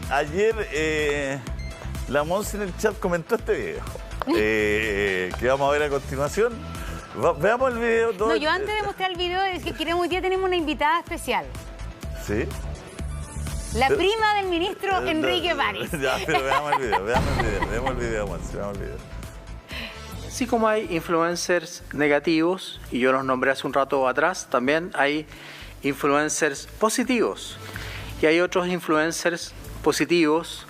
Ayer la Monse en el chat comentó este video que vamos a ver a continuación. Veamos el video. No, yo antes de mostrar el video es que hoy día tenemos una invitada especial. ¿Sí? La prima del ministro Enrique París. Ya, pero veamos el video, Monse, veamos el video. Así como hay influencers negativos, y yo los nombré hace un rato atrás, también hay influencers positivos. Y hay otros influencers positivos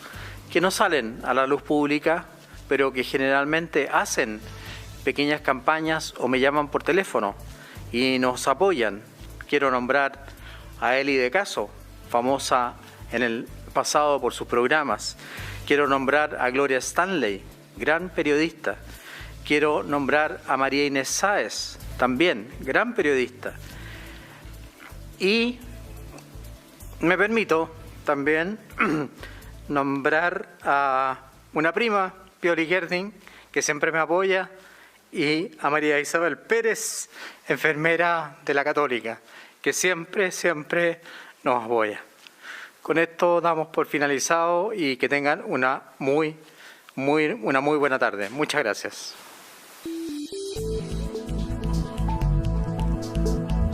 que no salen a la luz pública, pero que generalmente hacen pequeñas campañas o me llaman por teléfono y nos apoyan. Quiero nombrar a Eli de Caso, famosa en el pasado por sus programas. Quiero nombrar a Gloria Stanley, gran periodista. Quiero nombrar a María Inés Sáez, también gran periodista. Y me permito también nombrar a una prima, Pioli Gerding, que siempre me apoya, y a María Isabel Pérez, enfermera de la Católica, que siempre nos apoya. Con esto damos por finalizado y que tengan una muy buena tarde. Muchas gracias.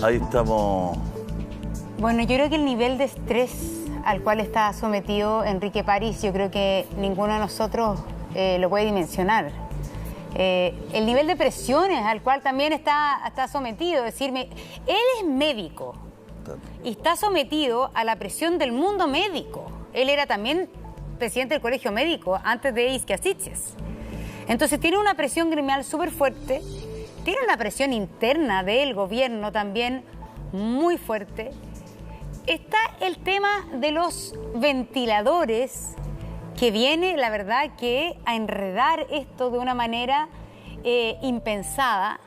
Ahí estamos. Bueno, yo creo que el nivel de estrés al cual está sometido Enrique París, yo creo que ninguno de nosotros lo puede dimensionar. El nivel de presiones al cual también está sometido, es decir, él es médico y está sometido a la presión del mundo médico. Él era también presidente del Colegio Médico antes de Isquiasiches. Entonces tiene una presión gremial súper fuerte, tiene una presión interna del gobierno también muy fuerte. Está el tema de los ventiladores, que viene, la verdad, que a enredar esto de una manera impensada.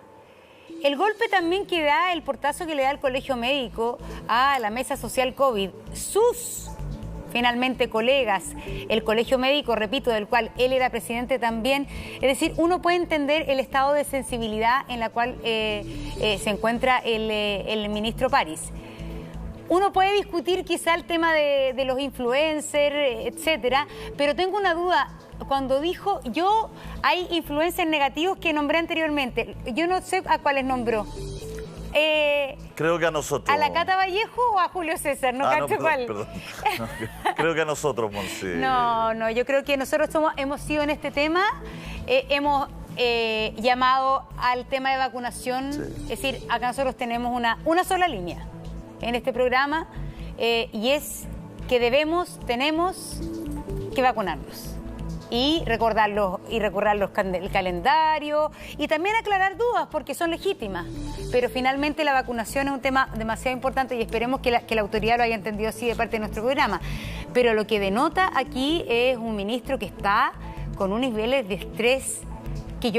El golpe también que da, el portazo que le da el Colegio Médico a la Mesa Social COVID, sus finalmente colegas, el Colegio Médico, repito, del cual él era presidente también. Es decir, uno puede entender el estado de sensibilidad en la cual se encuentra el ministro París. Uno puede discutir quizá el tema de los influencers, etcétera, pero tengo una duda. Cuando dijo, hay influencers negativos que nombré anteriormente, yo no sé a cuáles nombró. Creo que a nosotros. ¿A la Cata Vallejo o a Julio César? No cacho cuál. Perdón. No, creo que a nosotros, Monse. No, yo creo que nosotros hemos sido en este tema, hemos llamado al tema de vacunación, sí. Es decir, acá nosotros tenemos una sola línea en este programa, y es que tenemos que vacunarnos y recordar el calendario y también aclarar dudas porque son legítimas, pero finalmente la vacunación es un tema demasiado importante y esperemos que la autoridad lo haya entendido así de parte de nuestro programa. Pero lo que denota aquí es un ministro que está con unos niveles de estrés que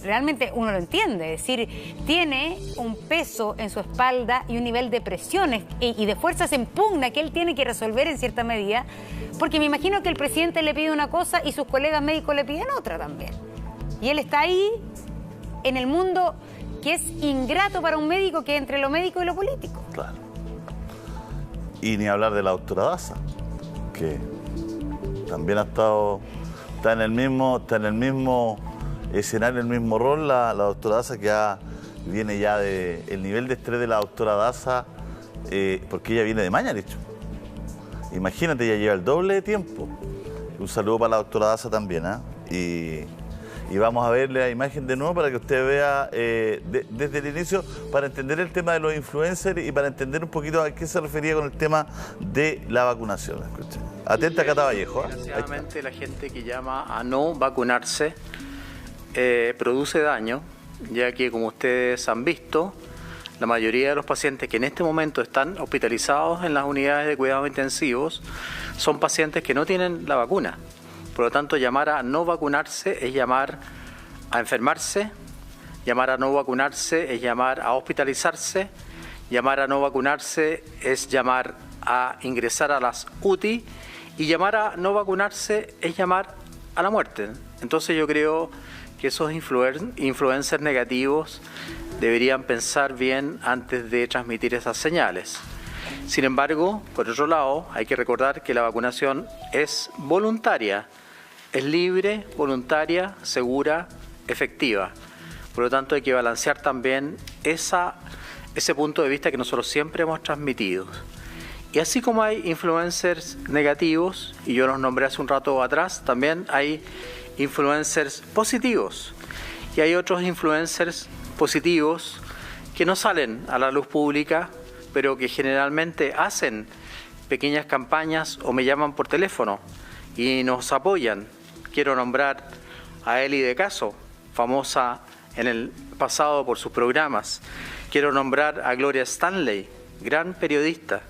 realmente uno lo entiende, es decir, tiene un peso en su espalda y un nivel de presiones y de fuerzas en pugna que él tiene que resolver en cierta medida, porque me imagino que el presidente le pide una cosa y sus colegas médicos le piden otra también. Y él está ahí en el mundo que es ingrato para un médico, que es entre lo médico y lo político. Claro. Y ni hablar de la doctora Daza, que también está en el mismo escenario, el mismo rol, la doctora Daza, que viene ya el nivel de estrés de la doctora Daza, porque ella viene de Mañalich. Imagínate, ella lleva el doble de tiempo. Un saludo para la doctora Daza también, y vamos a verle la imagen de nuevo para que usted vea desde el inicio, para entender el tema de los influencers y para entender un poquito a qué se refería con el tema de la vacunación. Escuche. Atenta, Cata Vallejo. Desgraciadamente, la gente que llama a no vacunarse produce daño, ya que, como ustedes han visto, la mayoría de los pacientes que en este momento están hospitalizados en las unidades de cuidados intensivos son pacientes que no tienen la vacuna. Por lo tanto, llamar a no vacunarse es llamar a enfermarse, llamar a no vacunarse es llamar a hospitalizarse, llamar a no vacunarse es llamar a ingresar a las UTI, y llamar a no vacunarse es llamar a la muerte. Entonces yo creo que esos influencers negativos deberían pensar bien antes de transmitir esas señales. Sin embargo, por otro lado, hay que recordar que la vacunación es voluntaria, es libre, voluntaria, segura, efectiva. Por lo tanto, hay que balancear también ese punto de vista que nosotros siempre hemos transmitido. Y así como hay influencers negativos, y yo los nombré hace un rato atrás, también hay influencers positivos. Y hay otros influencers positivos que no salen a la luz pública, pero que generalmente hacen pequeñas campañas o me llaman por teléfono y nos apoyan. Quiero nombrar a Eli de Caso, famosa en el pasado por sus programas. Quiero nombrar a Gloria Stanley, gran periodista.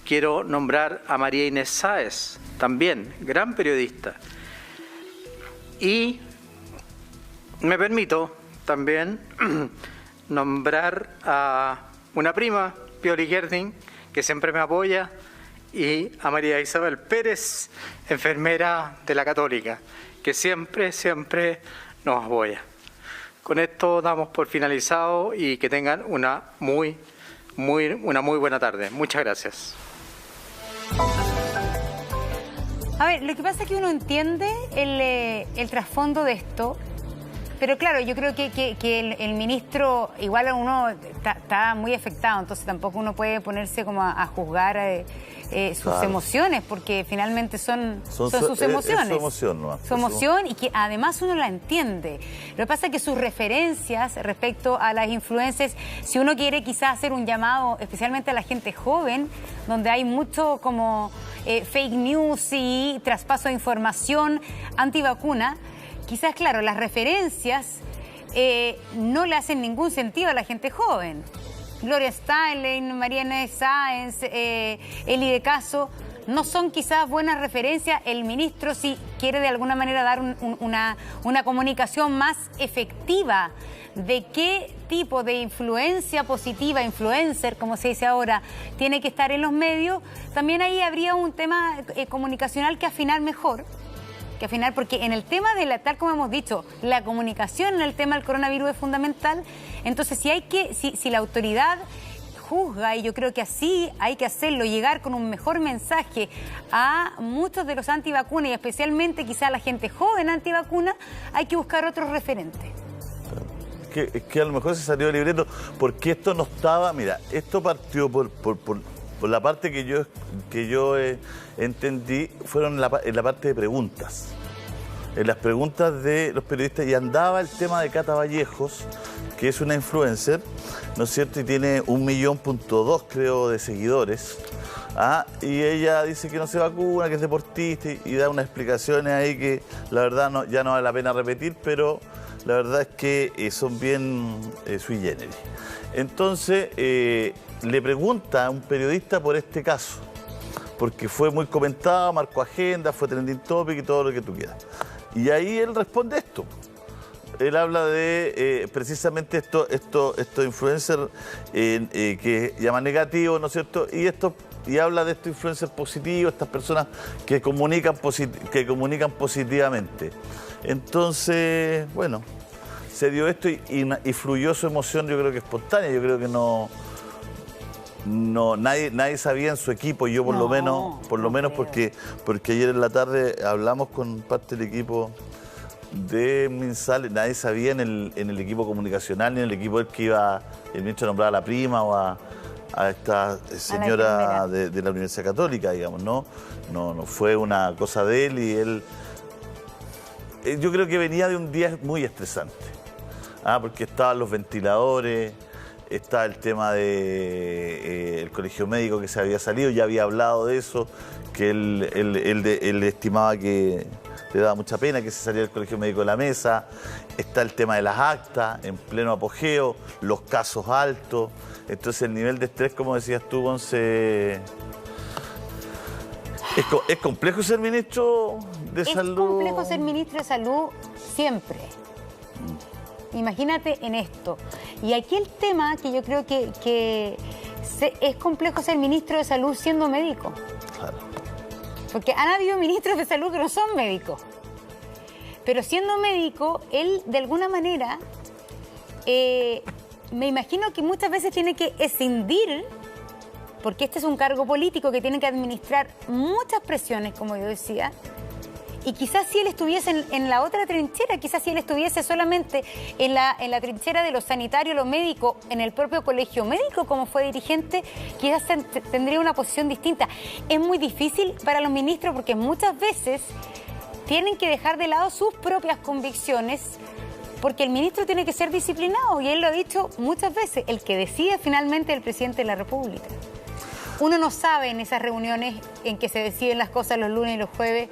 Quiero nombrar a María Inés Sáez, también gran periodista. Y me permito también nombrar a una prima, Pioli Gerding, que siempre me apoya, y a María Isabel Pérez, enfermera de la Católica, que siempre nos apoya. Con esto damos por finalizado y que tengan una muy buena tarde. Muchas gracias. A ver, lo que pasa es que uno entiende el trasfondo de esto, pero claro, yo creo que el ministro, igual uno está muy afectado, entonces tampoco uno puede ponerse como a juzgar sus emociones, porque finalmente son sus emociones. Es su emoción, ¿no? Su emoción, y que además uno la entiende. Lo que pasa es que sus referencias respecto a las influencias, si uno quiere quizás hacer un llamado especialmente a la gente joven, donde hay mucho como fake news y traspaso de información antivacuna, quizás, claro, las referencias no le hacen ningún sentido a la gente joven. Gloria Steinem, María Inés Sáenz, Eli de Caso, no son quizás buenas referencias. El ministro sí quiere de alguna manera dar una comunicación más efectiva de qué tipo de influencia positiva, influencer, como se dice ahora, tiene que estar en los medios. También ahí habría un tema comunicacional que afinar mejor. Porque en el tema tal como hemos dicho, la comunicación en el tema del coronavirus es fundamental. Entonces, si la autoridad juzga, y yo creo que así hay que hacerlo, llegar con un mejor mensaje a muchos de los antivacunas y especialmente quizá a la gente joven antivacuna, hay que buscar otros referentes. Es que a lo mejor se salió del libreto, porque esto no estaba, mira, esto partió por la parte que yo entendí, fueron en la parte de preguntas. En las preguntas de los periodistas, y andaba el tema de Cata Vallejos, que es una influencer, ¿no es cierto? Y tiene 1,2 millones, creo, de seguidores. Y ella dice que no se vacuna, que es deportista, y da unas explicaciones ahí que la verdad ya no vale la pena repetir, pero la verdad es que son bien sui generis. Entonces, le pregunta a un periodista por este caso, porque fue muy comentado, marcó agenda, fue trending topic y todo lo que tú quieras. Y ahí él responde esto. Él habla de precisamente estos influencers que llaman negativos, ¿no es cierto? Y habla de estos influencers positivos, estas personas que comunican positivamente. Entonces, bueno, se dio esto y fluyó su emoción, yo creo que espontánea. Yo creo que nadie sabía en su equipo, y yo por lo menos porque ayer en la tarde hablamos con parte del equipo de MinSal, nadie sabía en el equipo comunicacional ni en el equipo que iba el ministro a nombrar a la prima o a esta señora de la Universidad Católica, digamos, no fue una cosa de él, y él yo creo que venía de un día muy estresante, porque estaban los ventiladores. Está el tema del colegio médico que se había salido, ya había hablado de eso, que él estimaba que le daba mucha pena que se saliera el colegio médico de la mesa. Está el tema de las actas en pleno apogeo, los casos altos. Entonces el nivel de estrés, como decías tú, Gonce, es complejo ser ministro de Salud. Es complejo ser ministro de Salud siempre. Imagínate en esto. Y aquí el tema que yo creo que es complejo ser ministro de Salud siendo médico. Claro. Porque han habido ministros de salud que no son médicos. Pero siendo médico, él de alguna manera, me imagino que muchas veces tiene que escindir porque este es un cargo político que tiene que administrar muchas presiones, como yo decía. Y quizás si él estuviese en la otra trinchera, quizás si él estuviese solamente en la trinchera de lo sanitario, lo médico, en el propio colegio médico como fue dirigente, quizás tendría una posición distinta. Es muy difícil para los ministros porque muchas veces tienen que dejar de lado sus propias convicciones porque el ministro tiene que ser disciplinado y él lo ha dicho muchas veces, el que decide finalmente es el presidente de la República. Uno no sabe en esas reuniones en que se deciden las cosas los lunes y los jueves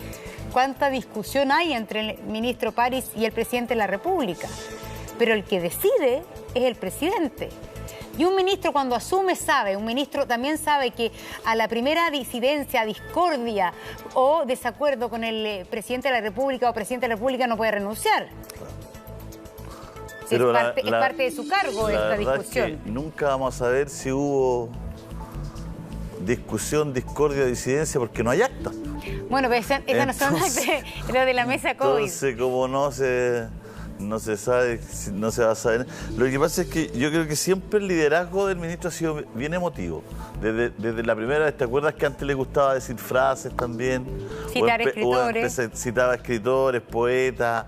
cuánta discusión hay entre el ministro París y el presidente de la República. Pero el que decide es el presidente. Y un ministro cuando asume sabe, un ministro también sabe que a la primera disidencia, discordia o desacuerdo con el presidente de la República o presidente de la República no puede renunciar. Pero es parte de su cargo esta discusión. Es que nunca vamos a saber si hubo discusión, discordia, disidencia, porque no hay acta. Bueno, pero esas no son lo de la mesa COVID. Entonces, como no se sabe, no se va a saber. Lo que pasa es que yo creo que siempre el liderazgo del ministro ha sido bien emotivo. Desde la primera vez, ¿te acuerdas que antes le gustaba decir frases también? Citar escritores. Citaba escritores, poetas.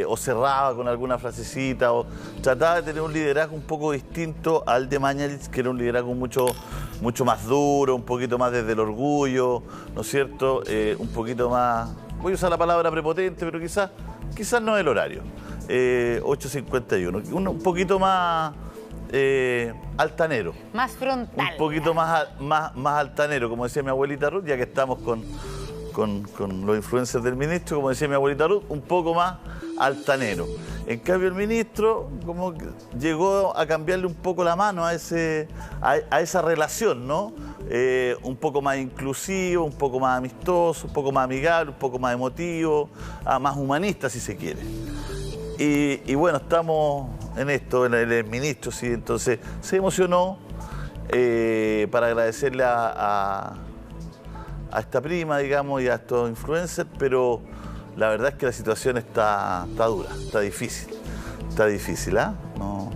O cerraba con alguna frasecita, o trataba de tener un liderazgo un poco distinto al de Mañalich, que era un liderazgo mucho más duro, un poquito más desde el orgullo, ¿no es cierto? Un poquito más, voy a usar la palabra prepotente, pero quizás no es el horario. 8:51, un poquito más altanero. Más frontal. Un poquito más altanero, como decía mi abuelita Ruth, ya que estamos con los influencers del ministro, como decía mi abuelita Ruth, un poco más altanero. En cambio, el ministro como que llegó a cambiarle un poco la mano a esa relación, ¿no? Un poco más inclusivo, un poco más amistoso, un poco más amigable, un poco más emotivo, más humanista, si se quiere. Y bueno, estamos en esto, el ministro, sí, entonces se emocionó para agradecerle a esta prima, digamos, y a estos influencers, pero la verdad es que la situación está dura, está difícil, ¿ah? No,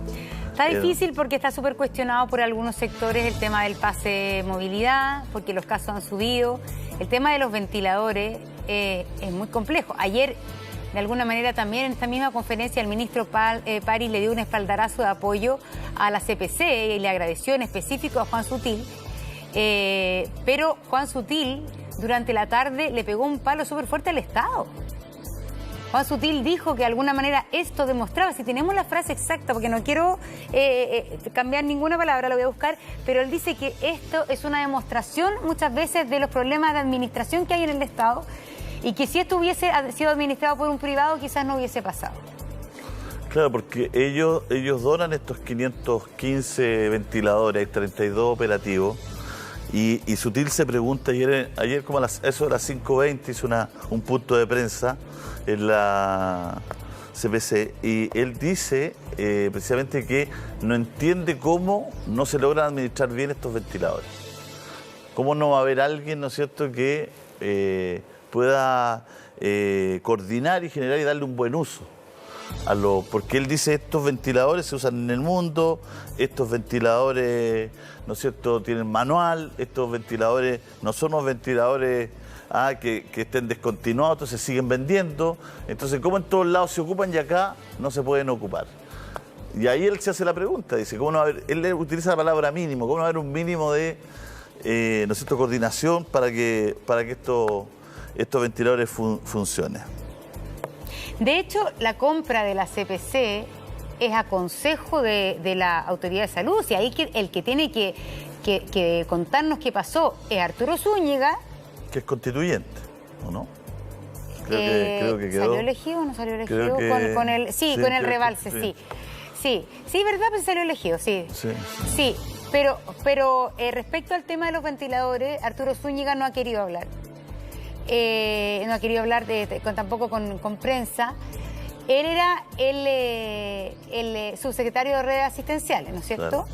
está difícil porque está súper cuestionado por algunos sectores el tema del pase movilidad, porque los casos han subido. El tema de los ventiladores es muy complejo. Ayer, de alguna manera, también en esta misma conferencia, el ministro París le dio un espaldarazo de apoyo a la CPC y le agradeció en específico a Juan Sutil. Pero Juan Sutil durante la tarde le pegó un palo súper fuerte al Estado. Juan Sutil dijo que de alguna manera esto demostraba, si tenemos la frase exacta, porque no quiero cambiar ninguna palabra, lo voy a buscar, pero él dice que esto es una demostración muchas veces de los problemas de administración que hay en el Estado y que si esto hubiese sido administrado por un privado quizás no hubiese pasado. Claro, porque ellos donan estos 515 ventiladores, hay 32 operativos. Y Sutil se pregunta, ayer como eso de las 5:20 hizo un punto de prensa en la CPC y él dice precisamente que no entiende cómo no se logran administrar bien estos ventiladores. ¿Cómo no va a haber alguien, ¿no es cierto?, que pueda coordinar y generar y darle un buen uso? Porque él dice estos ventiladores se usan en el mundo, estos ventiladores, ¿no es cierto?, tienen manual, estos ventiladores no son unos ventiladores que estén descontinuados, entonces siguen vendiendo, entonces ¿cómo en todos lados se ocupan y acá no se pueden ocupar? Y ahí él se hace la pregunta, dice, ¿cómo no va a haber? Él utiliza la palabra mínimo, ¿cómo no va a haber un mínimo de ¿no es cierto?, coordinación para que estos ventiladores funcionen? De hecho, la compra de la CPC es a consejo de la Autoridad de Salud. Y ahí el que tiene que contarnos qué pasó es Arturo Zúñiga. Que es constituyente, ¿o no? Creo que quedó. ¿Salió elegido o no salió elegido? Con el rebalse, sí. Sí, ¿verdad? Pues salió elegido, sí. Sí, pero respecto al tema de los ventiladores, Arturo Zúñiga no ha querido hablar. No ha querido hablar tampoco con prensa. Él era el subsecretario de redes asistenciales, ¿no es cierto? Claro.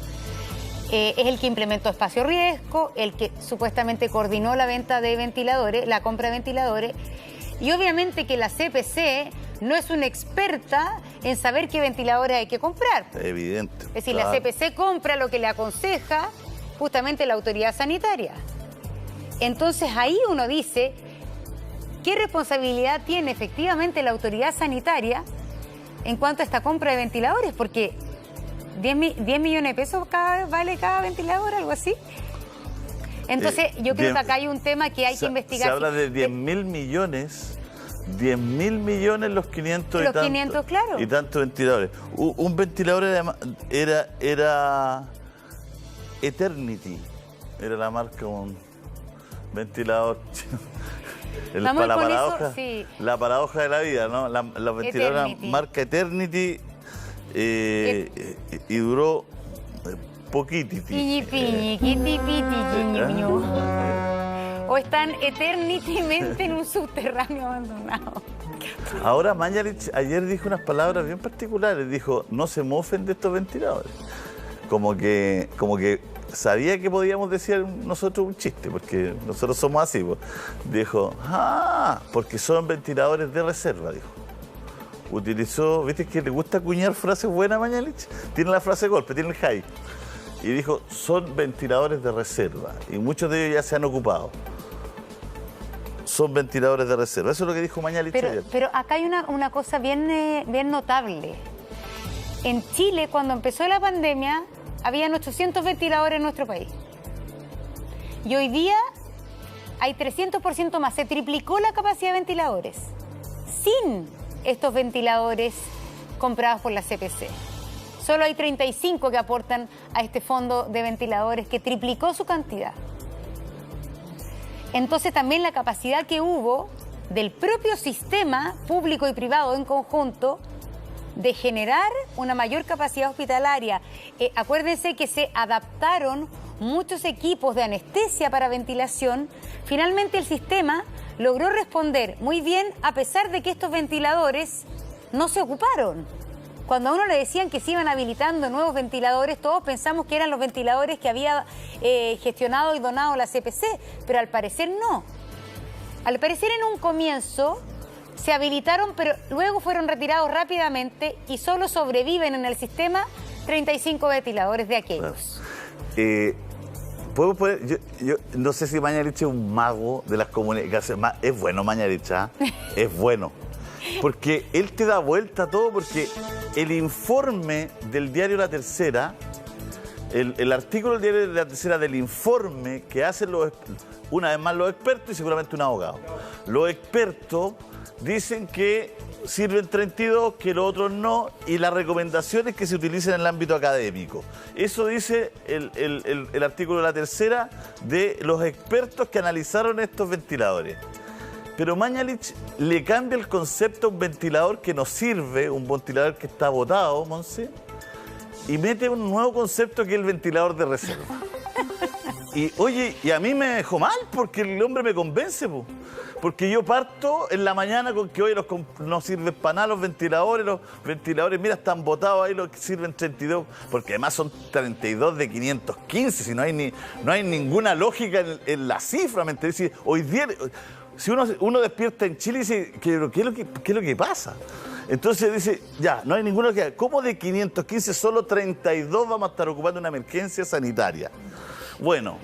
Es el que implementó Espacio Riesgo, el que supuestamente coordinó la venta de ventiladores, la compra de ventiladores. Y obviamente que la CPC no es una experta en saber qué ventiladores hay que comprar. Es evidente. Es decir, claro, la CPC compra lo que le aconseja justamente la autoridad sanitaria. Entonces ahí uno dice, ¿qué responsabilidad tiene efectivamente la autoridad sanitaria en cuanto a esta compra de ventiladores? Porque 10 millones de pesos vale cada ventilador, algo así. Entonces yo creo que acá hay un tema que hay que investigar. Se habla de 10.000 millones... 10.000 millones los 500 los 500, claro. Y tantos ventiladores. Un ventilador era Eternity. Era la marca, un ventilador. La paradoja, sí. La paradoja de la vida, ¿no? Los ventiladores marca Eternity y duró poquititi. O están eternamente en un subterráneo abandonado. Ahora Mañalich ayer dijo unas palabras bien particulares. Dijo, no se mofen de estos ventiladores. Como que sabía que podíamos decir nosotros un chiste, porque nosotros somos así. Pues. Dijo, porque son ventiladores de reserva, dijo. Utilizó, ¿viste que le gusta acuñar frases buenas a Mañalich? Tiene la frase golpe, tiene el high. Y dijo, son ventiladores de reserva. Y muchos de ellos ya se han ocupado. Son ventiladores de reserva. Eso es lo que dijo Mañalich ayer. Pero acá hay una cosa bien notable. En Chile, cuando empezó la pandemia, habían 800 ventiladores en nuestro país. Y hoy día hay 300% más. Se triplicó la capacidad de ventiladores sin estos ventiladores comprados por la CPC. Solo hay 35 que aportan a este fondo de ventiladores que triplicó su cantidad. Entonces también la capacidad que hubo del propio sistema público y privado en conjunto de generar una mayor capacidad hospitalaria. Acuérdense que se adaptaron muchos equipos de anestesia para ventilación. Finalmente el sistema logró responder muy bien a pesar de que estos ventiladores no se ocuparon. Cuando a uno le decían que se iban habilitando nuevos ventiladores, todos pensamos que eran los ventiladores que había gestionado y donado la CPC, pero al parecer no. Al parecer en un comienzo se habilitaron, pero luego fueron retirados rápidamente y solo sobreviven en el sistema 35 ventiladores de aquellos. ¿Podemos poner? Yo no sé si Mañalich es un mago de las comunicaciones. Es bueno Mañalich, es bueno. Porque él te da vuelta a todo, porque el informe del diario La Tercera, el artículo del diario La Tercera del informe que hacen una vez más los expertos y seguramente un abogado. Los expertos dicen que sirven 32, que los otros no, y las recomendaciones que se utilicen en el ámbito académico. Eso dice el artículo de La Tercera de los expertos que analizaron estos ventiladores. Pero Mañalich le cambia el concepto a un ventilador que no sirve, un ventilador que está botado, Monse, y mete un nuevo concepto que es el ventilador de reserva. Y oye, y a mí me dejó mal porque el hombre me convence, porque yo parto en la mañana con que hoy no sirven para nada los ventiladores, mira, están botados ahí, los que sirven 32, porque además son 32 de 515, si no hay ninguna lógica en la cifra, ¿me entiendes? Hoy día... Si uno despierta en Chile y dice, ¿qué es lo que pasa? Entonces dice, ya, no hay ninguno que... ¿Cómo de 515 solo 32 vamos a estar ocupando una emergencia sanitaria? Bueno,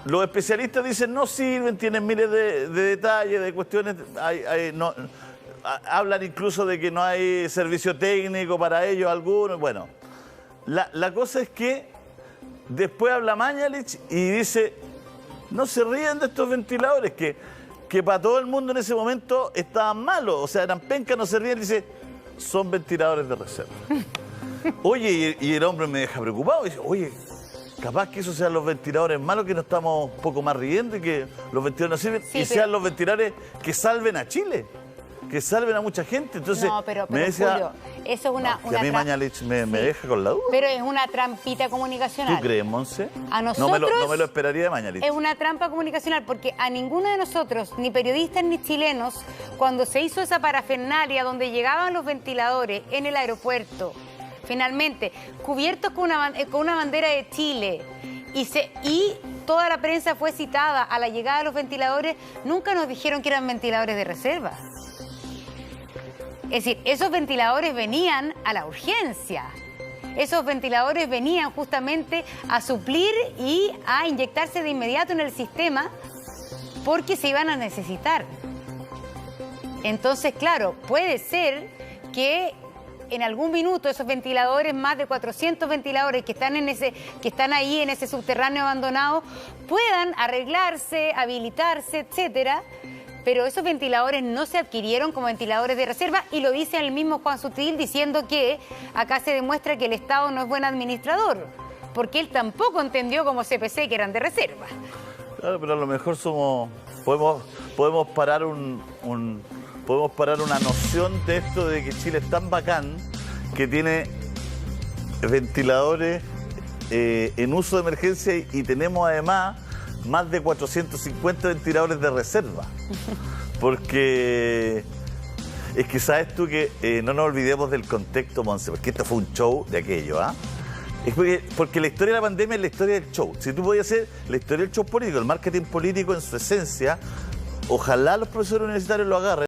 los especialistas dicen, no sirven, tienen miles de detalles, de cuestiones... hablan incluso de que no hay servicio técnico para ellos, algunos... Bueno, la cosa es que después habla Mañalich y dice, no se rían de estos ventiladores, que para todo el mundo en ese momento estaban malos, o sea, eran pencas, no se ríen, dice, son ventiladores de reserva. Oye, y el hombre me deja preocupado, dice, oye, capaz que esos sean los ventiladores malos, que nos estamos un poco más riendo y que los ventiladores no sirven, y sean los ventiladores que salven a Chile, que salven a mucha gente. Entonces, no, pero me decía, Julio, eso es una... que a mí Mañalich me deja con la duda. Pero es una trampita comunicacional. ¿Tú crees, Monse? A nosotros... No me lo esperaría de Mañalich. Es una trampa comunicacional, porque a ninguno de nosotros, ni periodistas ni chilenos, cuando se hizo esa parafernalia donde llegaban los ventiladores en el aeropuerto, finalmente, cubiertos con una bandera de Chile, y toda la prensa fue citada a la llegada de los ventiladores, nunca nos dijeron que eran ventiladores de reserva. Es decir, esos ventiladores venían a la urgencia. esos ventiladores venían justamente a suplir y a inyectarse de inmediato en el sistema porque se iban a necesitar. Entonces, claro, puede ser que en algún minuto esos ventiladores, más de 400 ventiladores que están ahí en ese subterráneo abandonado, puedan arreglarse, habilitarse, etcétera. Pero esos ventiladores no se adquirieron como ventiladores de reserva y lo dice el mismo Juan Sutil diciendo que acá se demuestra que el Estado no es buen administrador, porque él tampoco entendió como CPC que eran de reserva. Claro, pero a lo mejor podemos parar podemos parar una noción de esto de que Chile es tan bacán que tiene ventiladores en uso de emergencia y tenemos además más de 450 ventiladores de reserva. Porque es que sabes tú que no nos olvidemos del contexto, Monse, porque esto fue un show de aquello, ¿ah? Es porque la historia de la pandemia es la historia del show. Si tú podías hacer la historia del show político, el marketing político en su esencia, ojalá los profesores universitarios lo agarren.